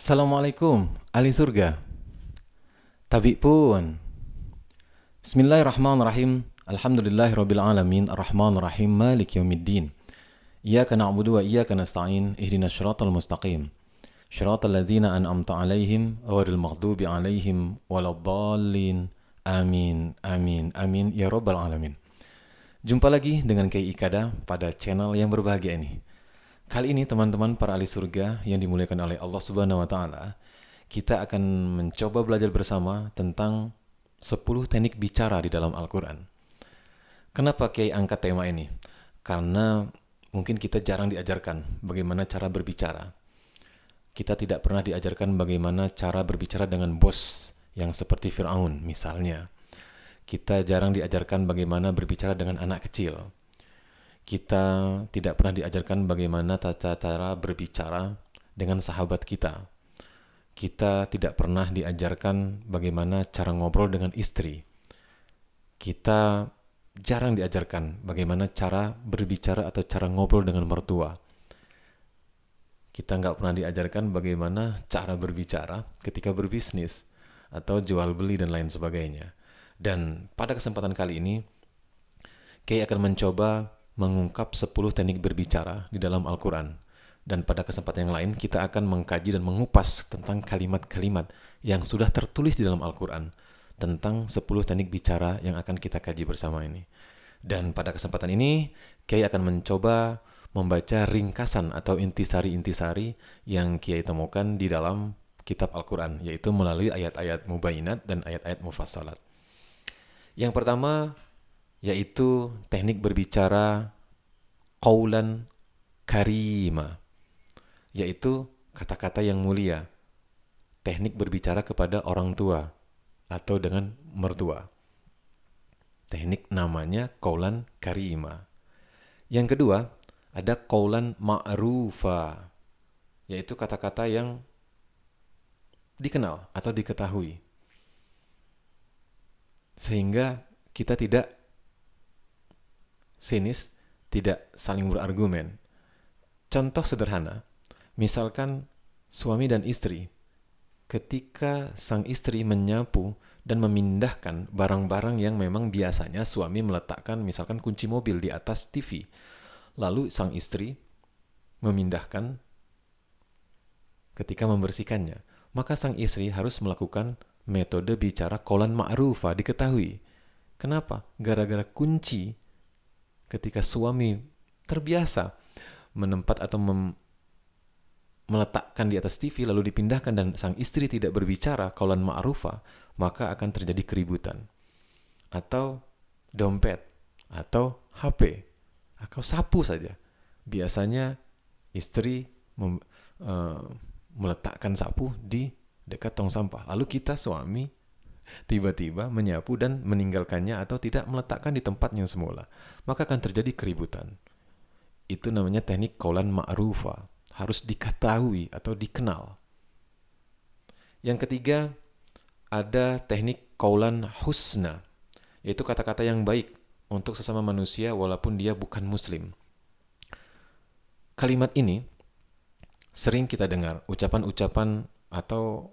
Assalamualaikum, ahli surga. Tabi pun. Bismillahirrahmanirrahim. Alhamdulillahirabbil alamin, arrahmanirrahim, maliki yaumiddin. Iyyaka na'budu wa iyyaka nasta'in, ihdinas syiratal mustaqim. Syiratal ladzina an'amta 'alaihim ghairil maghdubi 'alaihim waladdallin. Amin, amin, amin ya rabbal alamin. Jumpa lagi dengan Kiai Ikada pada channel yang berbahagia ini. Kali ini teman-teman para ahli surga yang dimuliakan oleh Allah Subhanahu wa taala, kita akan mencoba belajar bersama tentang 10 teknik bicara di dalam Al-Quran. Kenapa Kiai angkat tema ini? Karena mungkin kita jarang diajarkan bagaimana cara berbicara. Kita tidak pernah diajarkan bagaimana cara berbicara dengan bos yang seperti Fir'aun misalnya. Kita jarang diajarkan bagaimana berbicara dengan anak kecil. Kita tidak pernah diajarkan bagaimana tata cara berbicara dengan sahabat kita. Kita tidak pernah diajarkan bagaimana cara ngobrol dengan istri. Kita jarang diajarkan bagaimana cara berbicara atau cara ngobrol dengan mertua. Kita nggak pernah diajarkan bagaimana cara berbicara ketika berbisnis atau jual beli dan lain sebagainya. Dan pada kesempatan kali ini, Kay akan mencoba mengungkap 10 teknik berbicara di dalam Al-Quran. Dan pada kesempatan yang lain, kita akan mengkaji dan mengupas tentang kalimat-kalimat yang sudah tertulis di dalam Al-Quran tentang 10 teknik bicara yang akan kita kaji bersama ini. Dan pada kesempatan ini, Kiai akan mencoba membaca ringkasan atau intisari-intisari yang Kiai temukan di dalam kitab Al-Quran, yaitu melalui ayat-ayat mubayyinat dan ayat-ayat mufassalat. Yang pertama, yaitu teknik berbicara qaulan karima, yaitu kata-kata yang mulia, teknik berbicara kepada orang tua atau dengan mertua. Teknik namanya qaulan karima. Yang kedua, ada qaulan ma'rufa, yaitu kata-kata yang dikenal atau diketahui. Sehingga kita tidak sinis, tidak saling berargumen. Contoh sederhana, misalkan suami dan istri, ketika sang istri menyapu dan memindahkan barang-barang yang memang biasanya suami meletakkan misalkan kunci mobil di atas TV, lalu sang istri memindahkan ketika membersihkannya, maka sang istri harus melakukan metode bicara qaulan ma'rufa, diketahui. Kenapa? Gara-gara kunci ketika suami terbiasa menempat atau meletakkan di atas TV lalu dipindahkan dan sang istri tidak berbicara qaulan ma'rufa, maka akan terjadi keributan. Atau dompet, atau HP, atau sapu saja. Biasanya istri meletakkan sapu di dekat tong sampah. Lalu kita suami tiba-tiba menyapu dan meninggalkannya atau tidak meletakkan di tempatnya semula. Maka akan terjadi keributan. Itu namanya teknik qaulan ma'rufa. Harus diketahui atau dikenal. Yang ketiga, ada teknik qaulan husna, yaitu kata-kata yang baik untuk sesama manusia walaupun dia bukan muslim. Kalimat ini sering kita dengar, ucapan-ucapan atau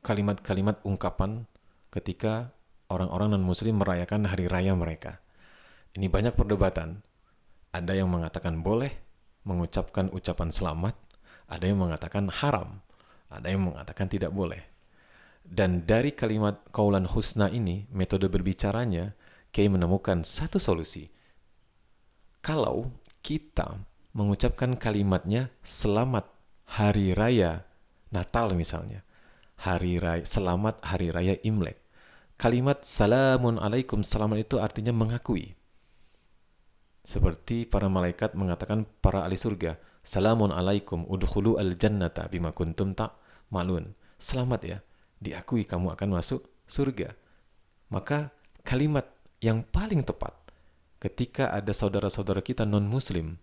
kalimat-kalimat ungkapan ketika orang-orang non-muslim merayakan hari raya mereka. Ini banyak perdebatan. Ada yang mengatakan boleh mengucapkan ucapan selamat, ada yang mengatakan haram, ada yang mengatakan tidak boleh. Dan dari kalimat qaulan husna ini, metode berbicaranya, Kiai menemukan satu solusi. Kalau kita mengucapkan kalimatnya selamat hari raya Natal misalnya, selamat hari raya Imlek. Kalimat salamun alaikum, selamat itu artinya mengakui. Seperti para malaikat mengatakan para ahli surga, salamun alaikum udkhulu al-jannata bima kuntum ta'malun. Selamat ya, diakui kamu akan masuk surga. Maka kalimat yang paling tepat ketika ada saudara-saudara kita non-muslim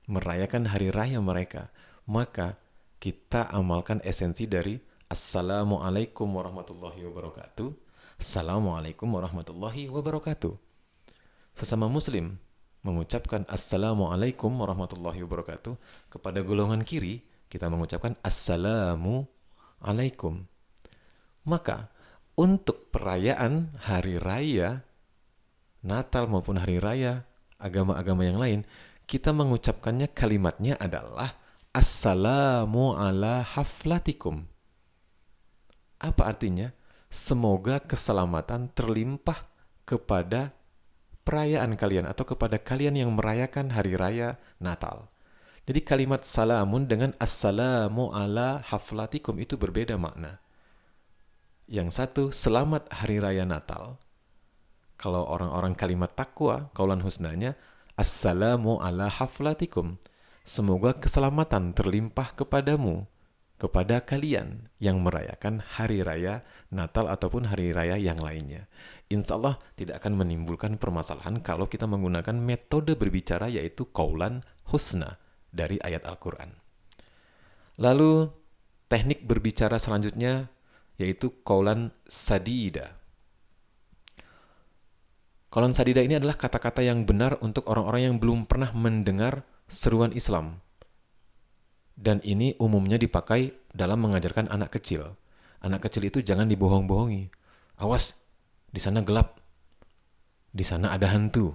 merayakan hari raya mereka, maka kita amalkan esensi dari Assalamualaikum warahmatullahi wabarakatuh. Assalamualaikum warahmatullahi wabarakatuh. Sesama muslim mengucapkan Assalamualaikum warahmatullahi wabarakatuh kepada golongan kiri, Kita mengucapkan assalamu alaikum. Maka untuk perayaan hari raya Natal maupun hari raya agama-agama yang lain, kita mengucapkannya kalimatnya adalah assalamu ala haflatikum. Apa artinya? Semoga keselamatan terlimpah kepada perayaan kalian atau kepada kalian yang merayakan hari raya Natal. Jadi kalimat salamun dengan assalamu ala haflatikum itu berbeda makna. Yang satu, selamat hari raya Natal. Kalau orang-orang kalimat takwa, kaulan husnanya, assalamu ala haflatikum. Semoga keselamatan terlimpah kepadamu, kepada kalian yang merayakan hari raya Natal ataupun hari raya yang lainnya. Insya Allah tidak akan menimbulkan permasalahan kalau kita menggunakan metode berbicara yaitu kaulan husna dari ayat Al-Quran. Lalu teknik berbicara selanjutnya yaitu kaulan sadida. Kaulan sadida ini adalah kata-kata yang benar untuk orang-orang yang belum pernah mendengar seruan Islam. Dan ini umumnya dipakai dalam mengajarkan anak kecil. Anak kecil itu jangan dibohong-bohongi. Awas, di sana gelap. Di sana ada hantu.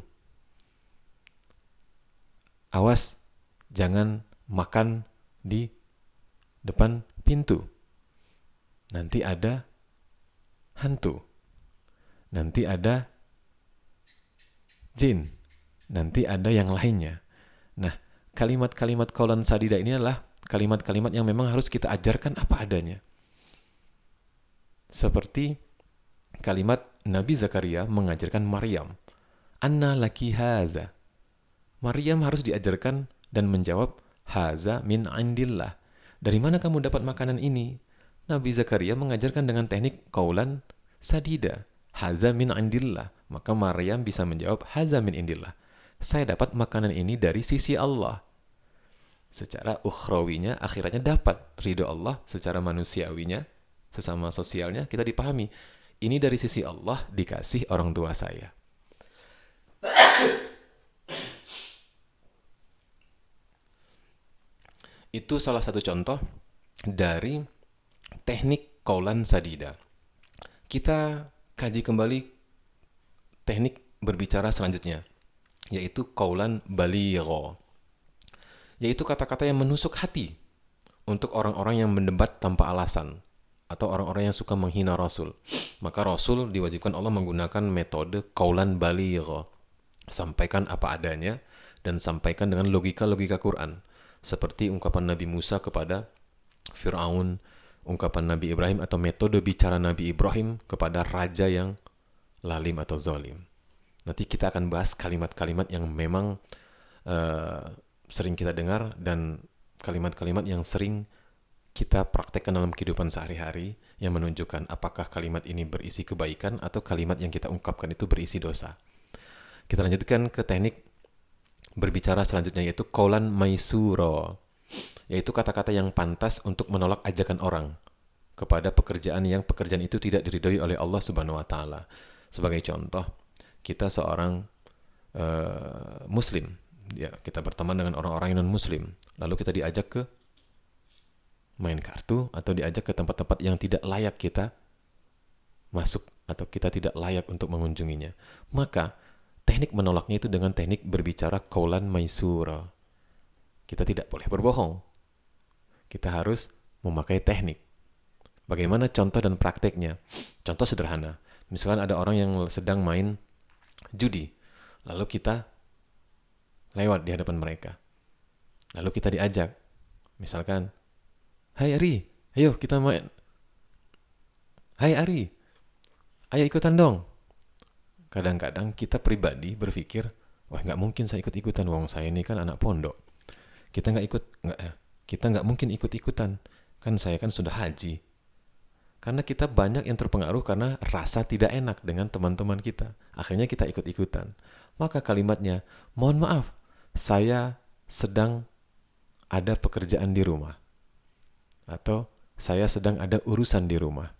Awas, jangan makan di depan pintu. Nanti ada hantu. Nanti ada jin. Nanti ada yang lainnya. Nah, kalimat-kalimat kaulan sadida ini adalah kalimat-kalimat yang memang harus kita ajarkan apa adanya. Seperti kalimat Nabi Zakaria mengajarkan Maryam, "Anna laki haza." Maryam harus diajarkan dan menjawab, "Haza min indillah." Dari mana kamu dapat makanan ini? Nabi Zakaria mengajarkan dengan teknik kaulan sadida, "Haza min indillah." Maka Maryam bisa menjawab, "Haza min indillah." Saya dapat makanan ini dari sisi Allah. Secara ukhrawinya, akhiratnya dapat ridho Allah. Secara manusiawinya, sesama sosialnya, kita dipahami. Ini dari sisi Allah dikasih orang tua saya. Itu salah satu contoh dari teknik kaulan sadida. Kita kaji kembali teknik berbicara selanjutnya, yaitu kaulan baligho, yaitu kata-kata yang menusuk hati untuk orang-orang yang mendebat tanpa alasan atau orang-orang yang suka menghina Rasul. Maka Rasul diwajibkan Allah menggunakan metode kaulan baligho, sampaikan apa adanya dan sampaikan dengan logika-logika Quran, seperti ungkapan Nabi Musa kepada Fir'aun, ungkapan Nabi Ibrahim atau metode bicara Nabi Ibrahim kepada raja yang lalim atau zalim. Nanti kita akan bahas kalimat-kalimat yang memang sering kita dengar dan kalimat-kalimat yang sering kita praktekkan dalam kehidupan sehari-hari yang menunjukkan apakah kalimat ini berisi kebaikan atau kalimat yang kita ungkapkan itu berisi dosa. Kita lanjutkan ke teknik berbicara selanjutnya yaitu kaulan maisuro, yaitu kata-kata yang pantas untuk menolak ajakan orang kepada pekerjaan yang pekerjaan itu tidak diridhoi oleh Allah Subhanahu wa taala. Sebagai contoh, kita seorang muslim, ya, kita berteman dengan orang-orang yang non-muslim, lalu kita diajak ke main kartu atau diajak ke tempat-tempat yang tidak layak kita masuk atau kita tidak layak untuk mengunjunginya. Maka teknik menolaknya itu dengan teknik berbicara kaulan maisura. Kita tidak boleh berbohong. Kita harus memakai teknik. Bagaimana contoh dan prakteknya? Contoh sederhana. Misalkan ada orang yang sedang main judi, lalu kita lewat di hadapan mereka. Lalu kita diajak, misalkan, "Hai Ari, ayo kita main. Hai Ari, ayo ikutan dong." Kadang-kadang kita pribadi berpikir, wah nggak mungkin saya ikut-ikutan, wong saya ini kan anak pondok. Kita nggak mungkin ikut-ikutan, kan saya kan sudah haji. Karena kita banyak yang terpengaruh karena rasa tidak enak dengan teman-teman kita. Akhirnya kita ikut-ikutan. Maka kalimatnya, "Mohon maaf, saya sedang ada pekerjaan di rumah." Atau, "Saya sedang ada urusan di rumah."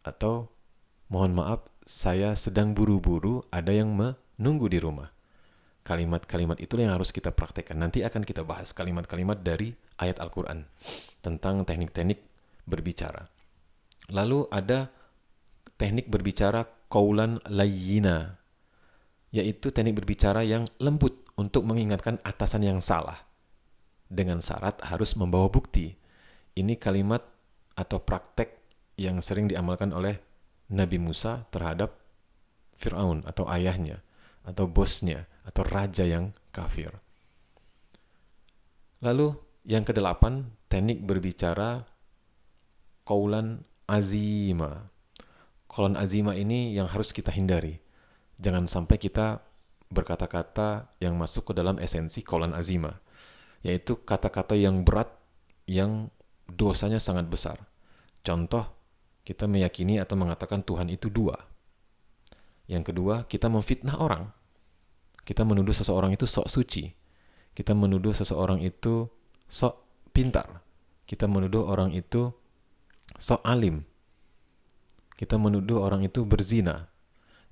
Atau, "Mohon maaf, saya sedang buru-buru, ada yang menunggu di rumah." Kalimat-kalimat itu yang harus kita praktekkan. Nanti akan kita bahas kalimat-kalimat dari ayat Al-Quran tentang teknik-teknik berbicara. Lalu ada teknik berbicara qaulan layyina, yaitu teknik berbicara yang lembut untuk mengingatkan atasan yang salah. Dengan syarat harus membawa bukti. Ini kalimat atau praktek yang sering diamalkan oleh Nabi Musa terhadap Fir'aun atau ayahnya, atau bosnya, atau raja yang kafir. Lalu yang kedelapan, teknik berbicara qaulan azima. Qaulan azima ini yang harus kita hindari. Jangan sampai kita berkata-kata yang masuk ke dalam esensi qaulan azima, yaitu kata-kata yang berat, yang dosanya sangat besar. Contoh, kita meyakini atau mengatakan Tuhan itu dua. Yang kedua, kita memfitnah orang. Kita menuduh seseorang itu sok suci. Kita menuduh seseorang itu sok pintar. Kita menuduh orang itu sok alim. Kita menuduh orang itu berzina.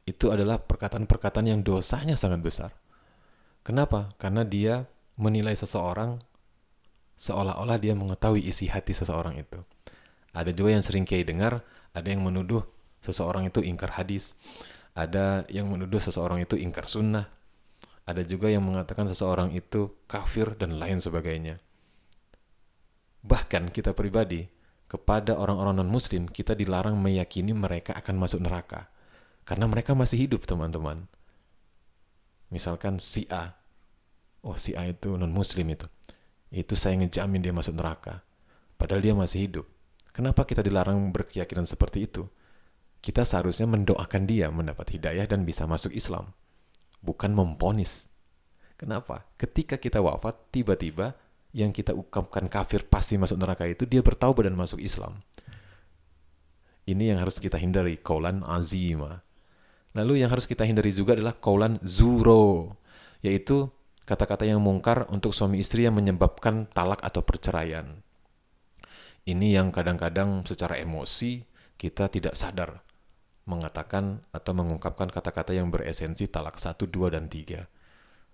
Itu adalah perkataan-perkataan yang dosanya sangat besar. Kenapa? Karena dia menilai seseorang seolah-olah dia mengetahui isi hati seseorang itu. Ada juga yang sering Kiai dengar, ada yang menuduh seseorang itu ingkar hadis, ada yang menuduh seseorang itu ingkar sunnah, ada juga yang mengatakan seseorang itu kafir dan lain sebagainya. Bahkan kita pribadi, kepada orang-orang non-muslim, kita dilarang meyakini mereka akan masuk neraka. Karena mereka masih hidup, teman-teman. Misalkan si A, oh si A itu non-muslim itu saya ngejamin dia masuk neraka. Padahal dia masih hidup. Kenapa kita dilarang berkeyakinan seperti itu? Kita seharusnya mendoakan dia mendapat hidayah dan bisa masuk Islam. Bukan memponis. Kenapa? Ketika kita wafat, tiba-tiba yang kita ungkapkan kafir pasti masuk neraka itu, dia bertaubat dan masuk Islam. Ini yang harus kita hindari, qaulan azima. Lalu yang harus kita hindari juga adalah qaulan zuro, yaitu kata-kata yang mungkar untuk suami istri yang menyebabkan talak atau perceraian. Ini yang kadang-kadang secara emosi kita tidak sadar mengatakan atau mengungkapkan kata-kata yang beresensi talak 1, 2, dan 3.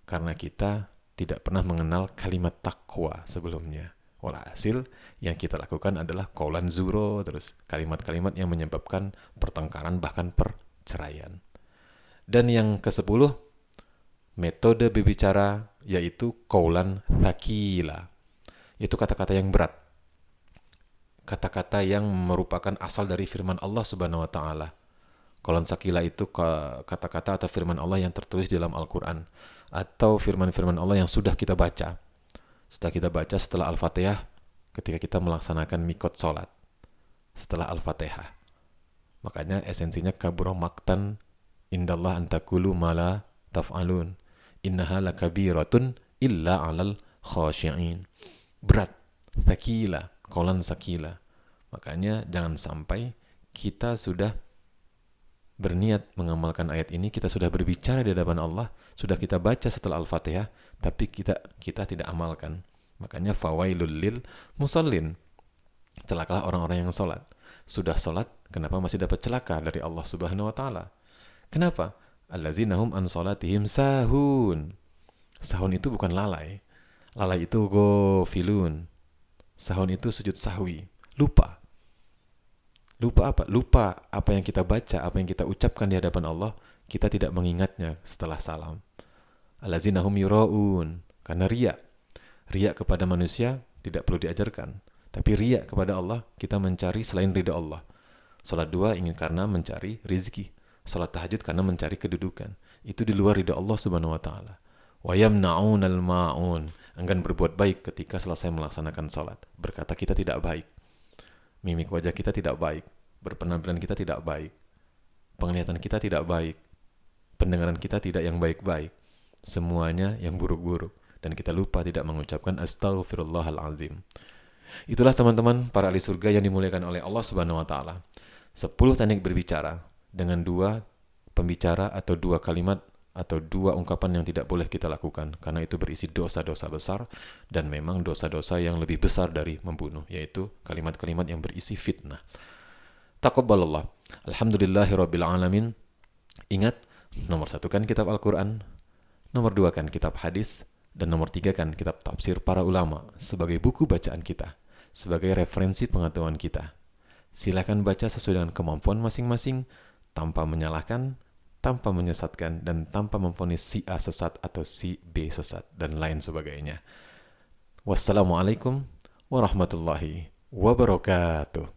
Karena kita tidak pernah mengenal kalimat takwa sebelumnya. Walhasil yang kita lakukan adalah qaulan zuro, terus kalimat-kalimat yang menyebabkan pertengkaran bahkan perceraian. Dan yang ke-10, metode berbicara yaitu qaulan thaqila, yaitu kata-kata yang berat, kata-kata yang merupakan asal dari firman Allah Subhanahu wa taala. Qaulan thaqila itu kata-kata atau firman Allah yang tertulis di dalam Al-Qur'an atau firman-firman Allah yang sudah kita baca. Setelah kita baca setelah Al-Fatihah ketika kita melaksanakan mikot salat. Setelah Al-Fatihah. Makanya esensinya kabura maqtan indallah antakulu mala taf'alun. Innaha lakabiratun illa 'alal khashi'in. Berat, thaqila, qaulan thaqila. Makanya jangan sampai kita sudah berniat mengamalkan ayat ini, kita sudah berbicara di hadapan Allah, sudah kita baca setelah Al-Fatihah, tapi kita tidak amalkan. Makanya fawailul lil musallin. Celakalah orang-orang yang salat. Sudah salat, kenapa masih dapat celaka dari Allah Subhanahu wa taala? Kenapa? Allazina hum an salatihim sahun. Sahun itu bukan lalai. Lalai itu ghafilun. Sahun itu sujud sahwi. Lupa. Lupa apa? Lupa apa yang kita baca, apa yang kita ucapkan di hadapan Allah, kita tidak mengingatnya setelah salam. Allazina hum yura'un. Karena riya. Riya kepada manusia tidak perlu diajarkan. Tapi riya kepada Allah, kita mencari selain ridha Allah. Salat 2 ingin karena mencari rizki. Salat tahajud karena mencari kedudukan. Itu di luar ridha Allah Subhanahu wa taala. Wa yamna'unal ma'un. Enggan berbuat baik ketika selesai melaksanakan salat. Berkata kita tidak baik. Mimik wajah kita tidak baik. Berpenampilan kita tidak baik. Penglihatan kita tidak baik. Pendengaran kita tidak yang baik-baik. Semuanya yang buruk-buruk. Dan kita lupa tidak mengucapkan astaghfirullahalazim. Itulah teman-teman para ahli surga yang dimuliakan oleh Allah Subhanahu wa taala. 10 teknik berbicara dengan 2 pembicara atau 2 kalimat atau 2 ungkapan yang tidak boleh kita lakukan karena itu berisi dosa-dosa besar dan memang dosa-dosa yang lebih besar dari membunuh, yaitu kalimat-kalimat yang berisi fitnah. Taqabbalallah. Alhamdulillahirabbil alamin. Ingat, nomor 1 kan kitab Al-Qur'an. Nomor 2 kan kitab hadis, dan nomor 3 kan kitab tafsir para ulama sebagai buku bacaan kita, sebagai referensi pengetahuan kita. Silakan baca sesuai dengan kemampuan masing-masing, tanpa menyalahkan, tanpa menyesatkan, dan tanpa memvonis si A sesat atau si B sesat, dan lain sebagainya. Wassalamualaikum warahmatullahi wabarakatuh.